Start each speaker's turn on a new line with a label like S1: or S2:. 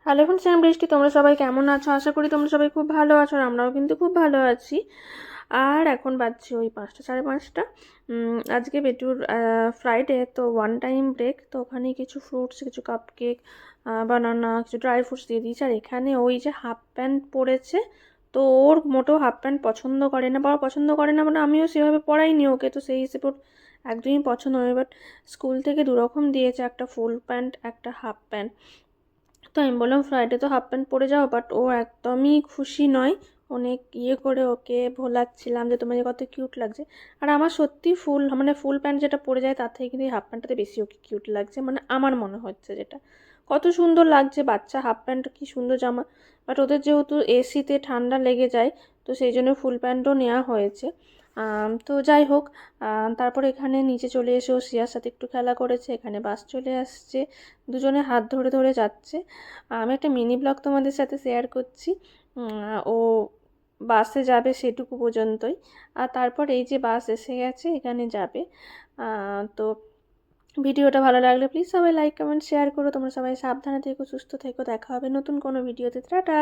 S1: Hello friends, আমি বৃষ্টি। তোমরা সবাই কেমন আছো? আশা করি তোমরা সবাই খুব ভালো আছো, আর আমরাও কিন্তু খুব ভালো আছি। আর এখন বাজছে ওই 5টা, সাড়ে 5টা। আজকে বেটুর ফ্রাইডে, তো ওয়ান টাইম ব্রেক, তো ওখানে কিছু ফ্রুটস, কিছু কাপ কেক, বানানা, কিছু ড্রাই ফ্রুটস দিয়ে দিয়েছে। আর এখানে ওই যে হাফ প্যান্ট পরেছে, তো ওর মোটেও হাফ প্যান্ট পছন্দ করে না। বাবা পছন্দ করে না মানে আমিও সেভাবে পরাইনি ওকে, তো সেই হিসেবে ওর একদমই পছন্দ নয়। বাট স্কুল থেকে দুরকম দিয়েছে, একটা ফুল প্যান্ট, একটা হাফ প্যান্ট। তো আমি বললাম ফ্রাইডে তো হাফ প্যান্ট পরে যাও, বাট ও একদমই খুশি নয়। অনেক করে ওকে ভোলাচ্ছিলাম যে তোমার কত কিউট লাগছে। আর আমার সত্যি ফুল প্যান্ট যেটা পরে যায় তার থেকে কিন্তু এই হাফ প্যান্টটাতে বেশি ওকে কিউট লাগছে, মানে আমার মনে হচ্ছে যেটা কত সুন্দর লাগছে। বাচ্চা হাফ প্যান্ট কি সুন্দর জামা, বাট ওদের যেহেতু এসিতে ঠান্ডা লেগে যায়, তো সেই জন্য ফুল প্যান্টও নেওয়া হয়েছে। তো যাই হোক, তারপর এখানে নিচে চলে এসে ও শ্রেয়ার সাথে একটু খেলা করেছে। এখানে বাস চলে আসছে, দুজনে হাত ধরে ধরে যাচ্ছে। আমি একটা মিনি ব্লগ তোমাদের সাথে শেয়ার করছি। ও বাসে যাবে সেটুকু পর্যন্তই, আর তারপর এই যে বাস এসে গেছে, এখানে যাবে। তো ভিডিওটা ভালো লাগলে প্লিজ সবাই লাইক কমেন্ট শেয়ার করো। তোমরা সবাই সাবধানে থেকো, সুস্থ থেকো। দেখা হবে নতুন কোনো ভিডিওতে। টাটা।